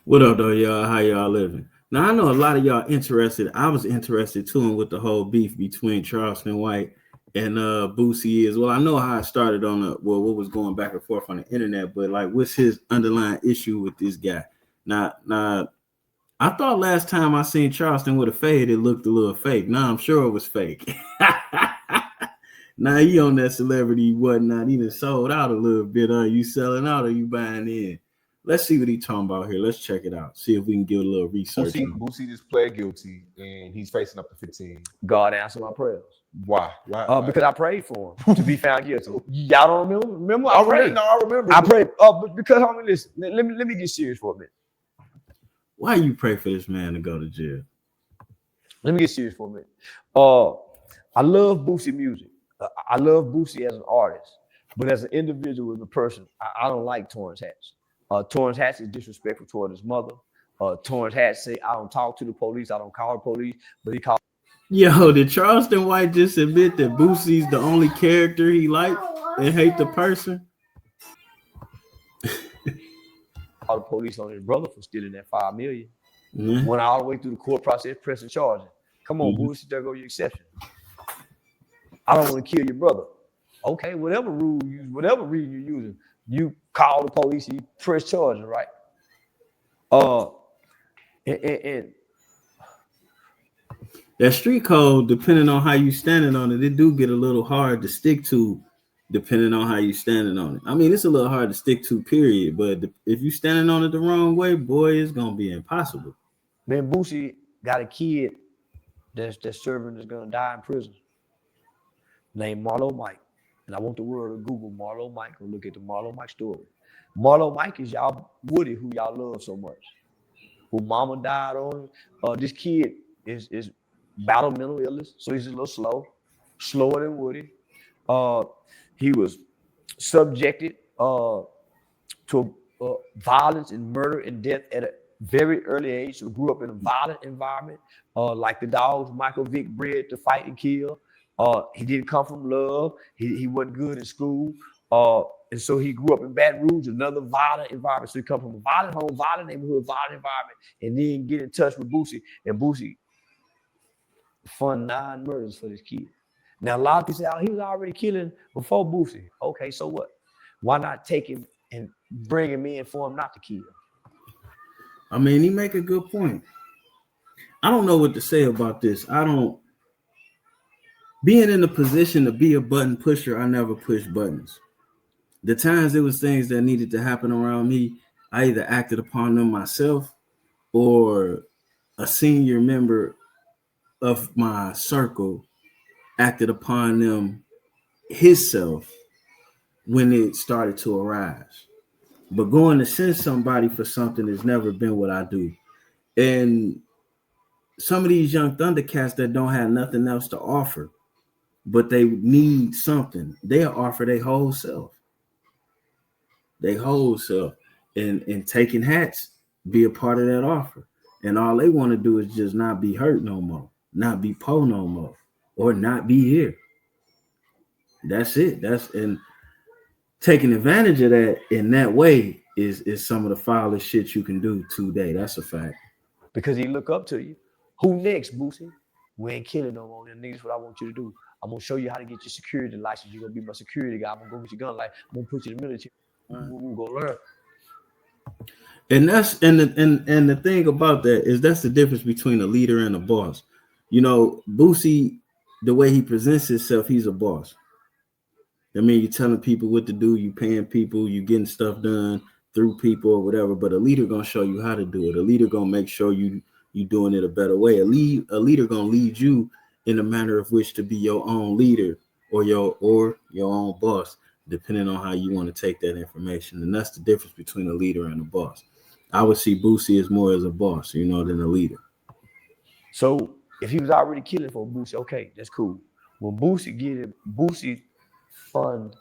What up, though, y'all? How y'all living? Now I know a lot of y'all interested. I was interested too in with the whole beef between Charleston White and Boosie is. Well, I know how it started on the what was going back and forth on the internet, but like, what's his underlying issue with this guy? Now, I thought last time I seen Charleston with a fade, it looked a little fake. Now I'm sure it was fake. Now he on that celebrity whatnot. He done sold out a little bit. Are you selling out or you buying in? Let's see what he talking about here. Let's check it out. See if we can give a little research. Boosie just pled guilty and he's facing up to 15. God answered my prayers. Why? Because I prayed for him to be found guilty. Y'all don't remember? Remember? I prayed. No, I remember. I prayed. Because homie, listen. Let me get serious for a minute. Why you pray for this man to go to jail? Let me get serious for a minute. I love Boosie music. I love Boosie as an artist, but as an individual, as a person, I don't like Torrance Hatch. Torrance Hatch is disrespectful toward his mother. Torrance Hatch say, I don't talk to the police, I don't call the police, but he called. Yo, did Charleston White just admit that Boosie's the only character he like and hate the person? Called the police on his brother for stealing that $5 million. Mm-hmm. Went all the way through the court process, pressing charges. Come on, Boosie, there go your exception. I don't want to kill your brother. Okay, whatever rule you use, whatever reason you're using, you call the police, you press charges, right? And that street code, depending on how you standing on it, it do get a little hard to stick to, depending on how you standing on it. I mean, it's a little hard to stick to, period. But if you standing on it the wrong way, boy, it's gonna be impossible. Man, Boosie got a kid that's serving that's gonna die in prison, named Marlo Mike. And I want the world to Google Marlo Mike and look at the Marlo Mike story. Marlo Mike is y'all Woody, who y'all love so much, who mama died on. This kid is battle mental illness, so he's a little slower than Woody. He was subjected to violence and murder and death at a very early age. So grew up in a violent environment, like the dogs Michael Vick bred to fight and kill. He didn't come from love. He wasn't good in school. And so he grew up in Baton Rouge, another violent environment. So he come from a violent home, violent neighborhood, violent environment, and then get in touch with Boosie. And Boosie fund 9 murders for this kid. Now, a lot of people say, oh, he was already killing before Boosie. Okay, so what? Why not take him and bring him in for him not to kill? I mean, he make a good point. I don't know what to say about this. Being in the position to be a button pusher, I never push buttons. The times there was things that needed to happen around me, I either acted upon them myself or a senior member of my circle acted upon them himself when it started to arise. But going to send somebody for something has never been what I do. And some of these young Thundercats that don't have nothing else to offer, but they need something, they'll offer their whole self. And taking hats be a part of that offer. And all they want to do is just not be hurt no more, not be po no more, or not be here. That's it. And taking advantage of that in that way is some of the foulest shit you can do today. That's a fact. Because he look up to you. Who next, Boosie? We ain't killing no more. And niggas, what I want you to do. I'm gonna show you how to get your security license. You're gonna be my security guy. I'm gonna go get your gun license. I'm gonna put you in the military. We'll go learn. And the thing about that is that's the difference between a leader and a boss. You know, Boosie, the way he presents himself, he's a boss. I mean, you're telling people what to do, you paying people, you getting stuff done through people or whatever. But a leader gonna show you how to do it. A leader gonna make sure you doing it a better way. A leader gonna lead you in a manner of which to be your own leader or your own boss, depending on how you want to take that information. And that's the difference between a leader and a boss. I would see Boosie as more as a boss, than a leader. So if he was already killing for Boosie, okay, that's cool. When Boosie fund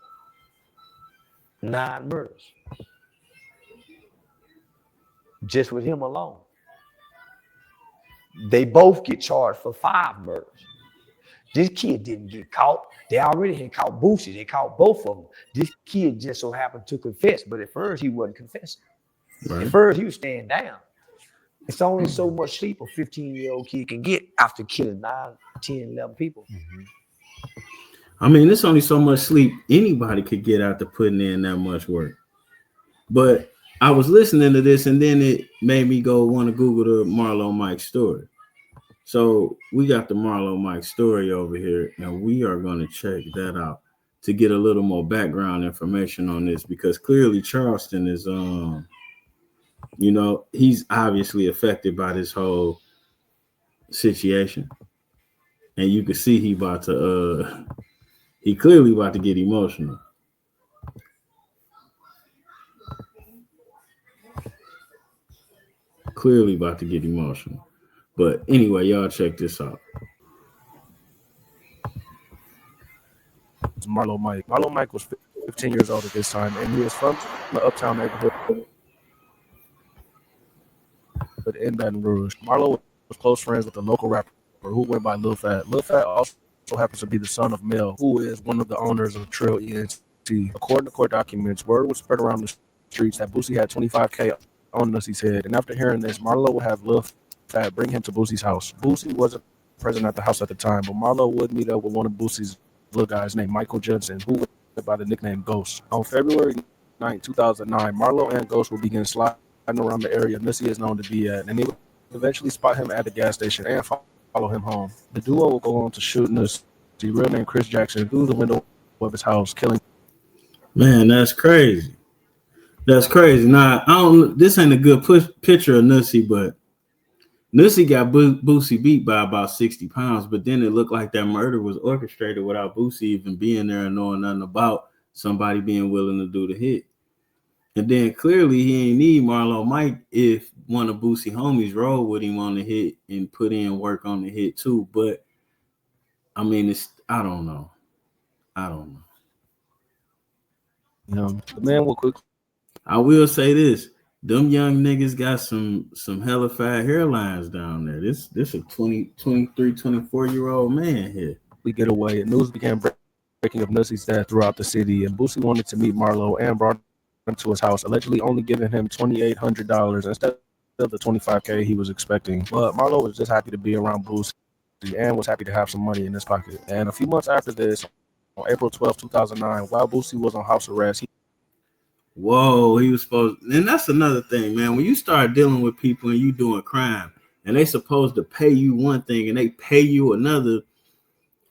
9 murders just with him alone. They both get charged for 5 murders. This kid didn't get caught. They already had caught Boosie. They caught both of them. This kid just so happened to confess, but at first he wasn't confessing. Right. At first he was staying down. It's only so much sleep a 15-year-old kid can get after killing 9, 10, 11 people. I mean, it's only so much sleep anybody could get after putting in that much work. But I was listening to this, and then it made me go want to Google the Marlo Mike story. So we got the Marlo Mike story over here, and we are going to check that out to get a little more background information on this, because clearly Charleston is, he's obviously affected by this whole situation, and you can see he clearly about to get emotional. Clearly about to get emotional. But anyway, y'all check this out. Marlo Mike. Marlo Mike was 15 years old at this time, and he was from the uptown neighborhood in Baton Rouge. Marlo was close friends with the local rapper who went by Lil Fat. Lil Fat also happens to be the son of Mel, who is one of the owners of Trill ENT. According to court documents, word was spread around the streets that Boosie had $25K on Nussie's head, and after hearing this, Marlo would have Lil Fat bring him to Boosie's house. Boosie wasn't present at the house at the time, but Marlo would meet up with one of Boosie's little guys named Michael Judson, who went by the nickname Ghost. On February 9, 2009, Marlo and Ghost would begin sliding around the area Nussie is known to be at, and they would eventually spot him at the gas station and follow him home. The duo will go on to shoot Nussie, real name Chris Jackson, through the window of his house, killing. Man, that's crazy. That's crazy. Now, this ain't a good picture of Nussie, but Nussie got Boosie beat by about 60 pounds, but then it looked like that murder was orchestrated without Boosie even being there and knowing nothing about somebody being willing to do the hit. And then clearly he ain't need Marlo Mike if one of Boosie homies rolled with him on the hit and put in work on the hit too. But I mean, I don't know. The man will quickly. I will say this. Them young niggas got some hella fat hairlines down there. This a 20, 23, 24-year-old man here. We get away, and news began breaking of Nussie's death throughout the city, and Boosie wanted to meet Marlo and brought him to his house, allegedly only giving him $2,800 instead of the $25K he was expecting. But Marlo was just happy to be around Boosie and was happy to have some money in his pocket. And a few months after this, on April 12, 2009, while Boosie was on house arrest, he was supposed, and that's another thing, man. When you start dealing with people and you doing crime and they supposed to pay you one thing and they pay you another,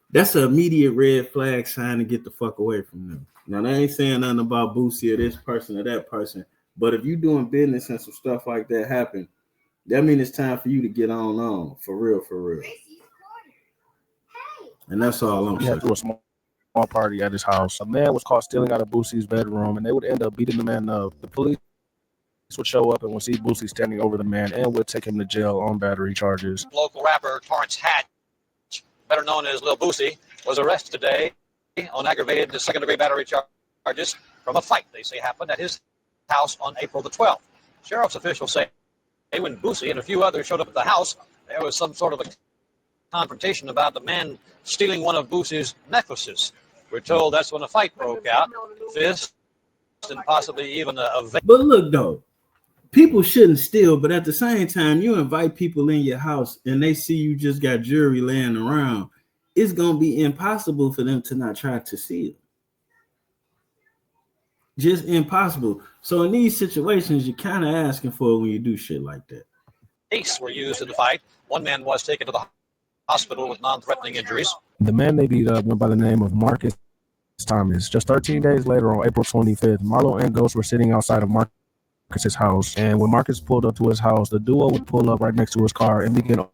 that's an immediate red flag sign to get the fuck away from them. Now, they ain't saying nothing about Boosie or this person or that person, but if you doing business and some stuff like that happen, that means it's time for you to get on, for real. And that's all I'm saying. Through a small party at his house. A man was caught stealing out of Boosie's bedroom, and they would end up beating the man up. The police would show up and would see Boosie standing over the man and would take him to jail on battery charges. Local rapper Torrance Hatch, better known as Lil Boosie, was arrested today on aggravated second-degree battery charges from a fight they say happened at his house on April the 12th. Sheriff's officials say when Boosie and a few others showed up at the house, there was some sort of a confrontation about the man stealing one of Boosie's necklaces. We're told that's when a fight broke out, fist, and possibly even a But look, though, people shouldn't steal, but at the same time, you invite people in your house and they see you just got jewelry laying around, it's going to be impossible for them to not try to steal. Just impossible. So in these situations, you're kind of asking for it when you do shit like that. Police were used in the fight. One man was taken to the hospital with non-threatening injuries. The man they beat up went by the name of Marcus Thomas. Just 13 days later, on April 25th, Marlo and Ghost were sitting outside of Marcus's house. And when Marcus pulled up to his house, the duo would pull up right next to his car and begin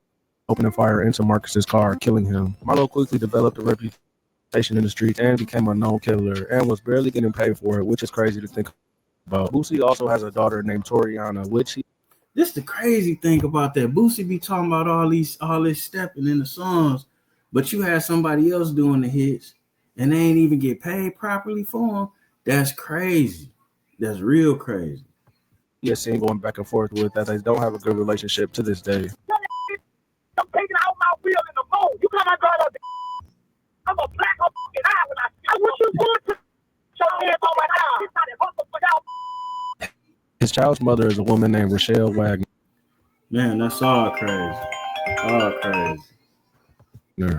opening fire into Marcus's car, killing him. Marlo quickly developed a reputation in the streets and became a known killer and was barely getting paid for it, which is crazy to think about. Boosie also has a daughter named Toriana, which he... This the crazy thing about that. Boosie be talking about all this stepping in the songs, but you had somebody else doing the hits and they ain't even get paid properly for them. That's crazy. That's real crazy. Yes, seen going back and forth with that they don't have a good relationship to this day. I'm taking out my wheel in the phone. You come and drive up. I'm a black fucking eye when I want you going to show hands on my eye. His child's mother is a woman named Rochelle Wagner. Man, that's all crazy. All crazy.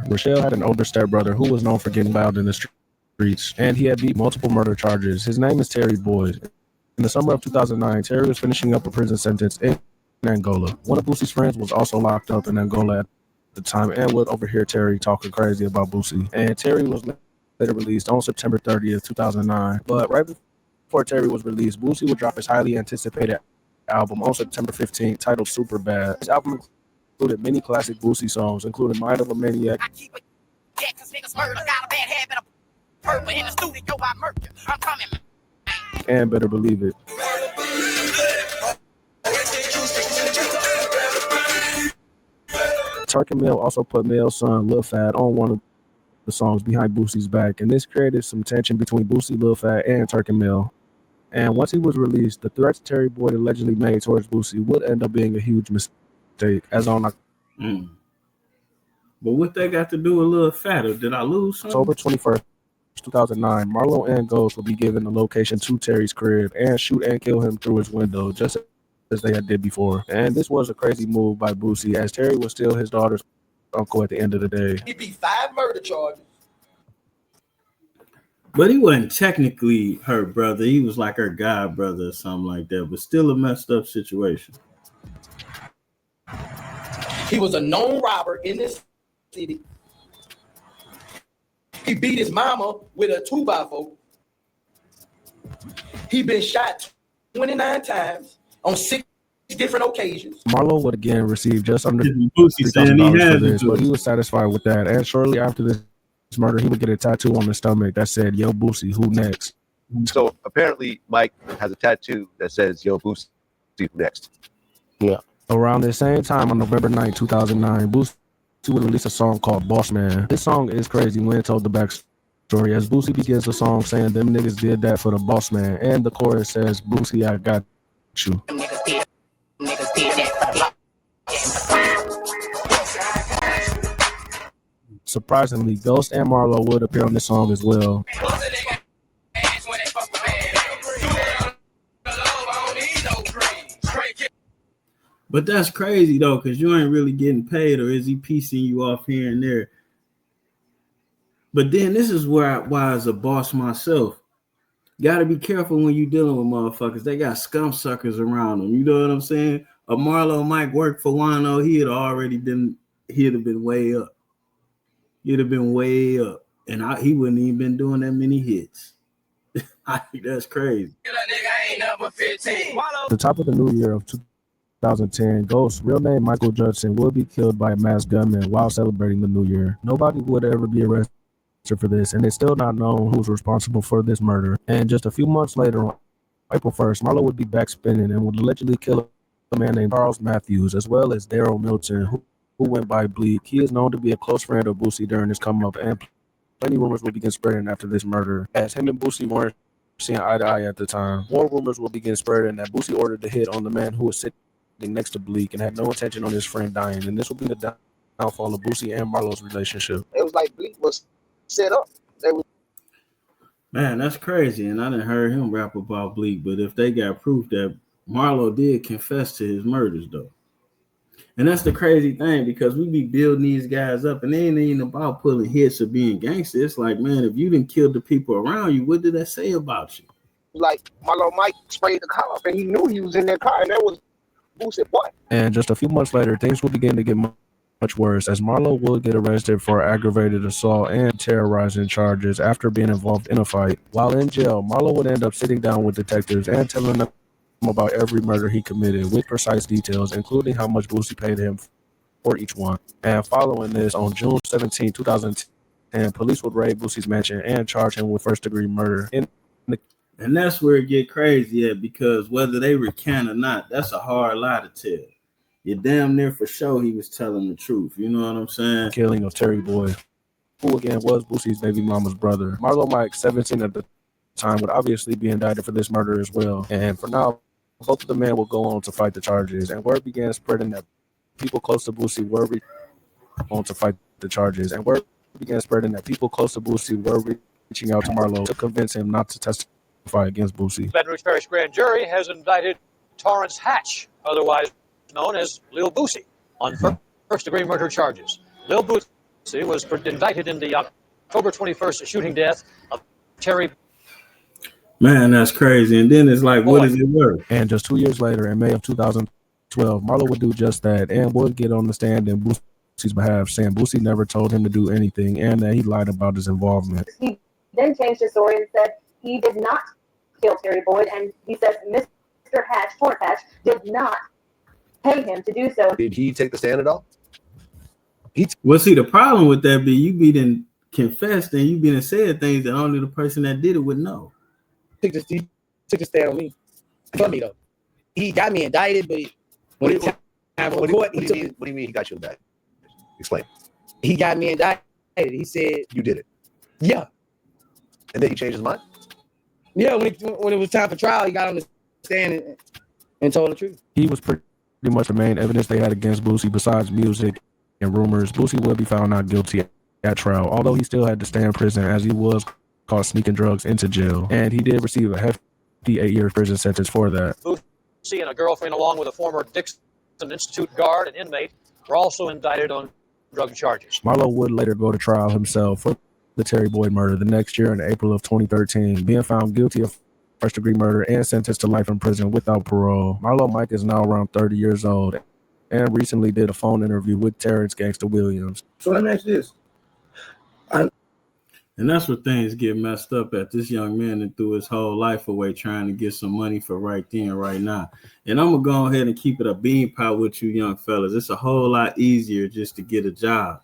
Rochelle had an older stepbrother who was known for getting loud in the streets, and he had beat multiple murder charges. His name is Terry Boyd. In the summer of 2009, Terry was finishing up a prison sentence in Angola. One of Boosie's friends was also locked up in Angola at the time and would overhear Terry talking crazy about Boosie. And Terry was later released on September 30th, 2009. But right before Terry was released, Boosie would drop his highly anticipated album on September 15th titled Super Bad. This album included many classic Boosie songs, including Mind of a Maniac, and Better Believe It. Turk and Mill also put Mill's son Lil Fat on one of the songs Behind Boosie's Back, and this created some tension between Boosie, Lil Fat, and Turk and Mill. And once he was released, the threats Terry Boyd allegedly made towards Boosie would end up being a huge mistake, as on But what they got to do with Lil Fat? Or did I lose something? October 21st, 2009, Marlo and Ghost will be given the location to Terry's crib and shoot and kill him through his window, just as they had did before. And this was a crazy move by Boosie, as Terry was still his daughter's uncle at the end of the day. He beat 5 murder charges. But he wasn't technically her brother. He was like her god brother or something like that, but still a messed up situation. He was a known robber in this city. He beat his mama with a 2x4. He been shot 29 times on 6 different occasions. Marlo would again receive just under Boosie saying he $3,000 had for this, to. but he was satisfied with that. And shortly after this murder, he would get a tattoo on his stomach that said, "Yo, Boosie, who next?" So apparently Mike has a tattoo that says, "Yo, Boosie, who next?" Yeah. Around the same time, on November 9, 2009, Boosie would release a song called Boss Man. This song is crazy when it told the backstory, as Boosie begins the song saying, "Them niggas did that for the boss man," and the chorus says, "Boosie, I got you." Surprisingly, Ghost and Marlo would appear on this song as well. But that's crazy though, because you ain't really getting paid, or is he piecing you off here and there? But then this is why as a boss myself, gotta be careful when you dealing with motherfuckers. They got scum suckers around them. You know what I'm saying? A Marlo Mike worked for Juan-O, he'd have been way up. He'd have been way up. And he wouldn't even been doing that many hits. That's crazy. The top of the new year of 2010, Ghost, real name Michael Judson, will be killed by a masked gunman while celebrating the new year. Nobody would ever be arrested for this, and it's still not known who's responsible for this murder. And just a few months later, on April 1st, Marlo would be back spinning and would allegedly kill a man named Charles Matthews, as well as Daryl Milton, who went by Bleak. He is known to be a close friend of Boosie during his come up, and plenty rumors will begin spreading after this murder, as him and Boosie weren't seeing eye to eye at the time. More rumors will begin spreading that Boosie ordered the hit on the man who was sitting next to Bleak and had no intention on his friend dying, and this will be the downfall of Boosie and Marlo's relationship. It was like Bleak was set up. Man, that's crazy. And I didn't hear him rap about Bleak, but if they got proof that Marlo did confess to his murders, though. And that's the crazy thing, because we be building these guys up, and they ain't even about pulling hits or being gangster. It's like, man, if you didn't kill the people around you, what did that say about you? Like Marlo Mike sprayed the car up, and he knew he was in that car, and that was Boosie boy. And just a few months later, things will begin to get much worse, as Marlo will get arrested for aggravated assault and terrorizing charges after being involved in a fight. While in jail, Marlo would end up sitting down with detectives and telling them about every murder he committed with precise details, including how much Boosie paid him for each one. And following this, on June 17, 2010, police would raid Boosie's mansion and charge him with first-degree murder. And that's where it get crazy at, because whether they recant or not, that's a hard lie to tell. You're damn near for sure he was telling the truth. You know what I'm saying? Killing of Terry Boyd, who again was Boosie's baby mama's brother. Marlo Mike, 17 at the time, would obviously be indicted for this murder as well. And for now, both of the men will go on to fight the charges. And word began spreading that people close to Boosie were on to fight the charges. And word began spreading that people close to Boosie were reaching out to Marlo to convince him not to testify against Boosie. Baton Rouge Parish Grand Jury has indicted Torrance Hatch, otherwise known as Lil Boosie, on first-degree murder charges. Lil Boosie was indicted in the October 21st shooting death of Terry. Man, that's crazy. And then it's like, what is it worth? And just 2 years later, in May of 2012, Marlo would do just that and would get on the stand in Boosie's behalf, saying Boosie never told him to do anything and that he lied about his involvement. He then changed his story and said he did not kill Terry Boyd, and he says Mr. Hatch did not pay him to do so. Did he take the stand at all? Well, see, the problem with that be you be then confessed and you be and said things that only the person that did it would know. He took a stand on me. For me though. He got me indicted, but What do you mean he got you indicted? Explain. he got me indicted. He said, You did it. yeah. And then he changed his mind? Yeah, when it was time for trial, he got on the stand and told the truth. He was pretty much the main evidence they had against Boosie besides music and rumors. Boosie will be found not guilty at trial, although he still had to stay in prison as he was caught sneaking drugs into jail. And he did receive a hefty 8-year prison sentence for that. Boosie and a girlfriend, along with a former Dixon Institute guard and inmate, were also indicted on drug charges. Marlo would later go to trial himself for the Terry Boyd murder the next year in April of 2013, being found guilty of first-degree murder and sentenced to life in prison without parole. Marlo Mike is now around 30 years old and recently did a phone interview with Terrence Gangsta Williams. So let me ask you this. And that's where things get messed up at. This young man that threw his whole life away trying to get some money for right then, right now. And I'm going to go ahead and keep it a bean pot with you young fellas. It's a whole lot easier just to get a job.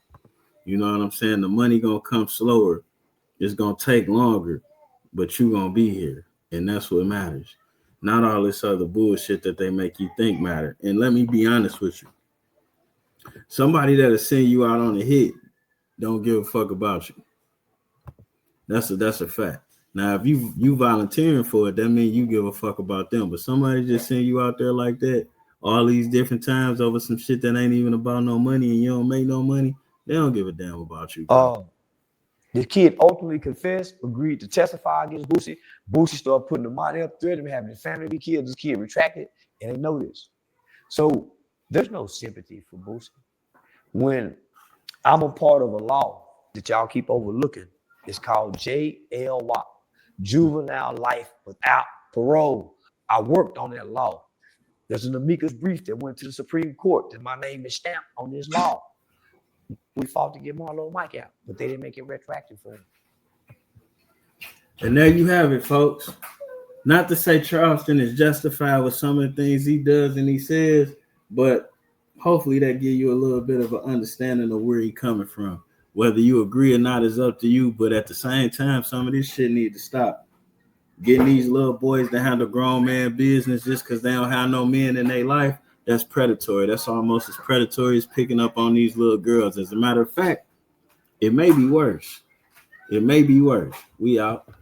You know what I'm saying? The money going to come slower. It's going to take longer, but you going to be here. And that's what matters. Not all this other bullshit that they make you think matter. And let me be honest with you. Somebody that'll send you out on a hit don't give a fuck about you. That's a fact. Now, if you volunteering for it, that means you give a fuck about them. But somebody just send you out there like that all these different times over some shit that ain't even about no money and you don't make no money, they don't give a damn about you. The kid ultimately confessed, agreed to testify against Boosie. Boosie started putting the money up there, them having the family, the kids. This kid retracted, and they know this. So there's no sympathy for Boosie. When I'm a part of a law that y'all keep overlooking, it's called JLY, Juvenile Life Without Parole. I worked on that law. There's an amicus brief that went to the Supreme Court that my name is stamped on this law. We fought to get Marlo Mike out, but they didn't make it retroactive for him. And there you have it, folks. Not to say Charleston is justified with some of the things he does and he says, but hopefully that gives you a little bit of an understanding of where he's coming from. Whether you agree or not is up to you, but at the same time, some of this shit need to stop. Getting these little boys to handle grown man business just because they don't have no men in their life, that's predatory. That's almost as predatory as picking up on these little girls. As a matter of fact, it may be worse. It may be worse. We out.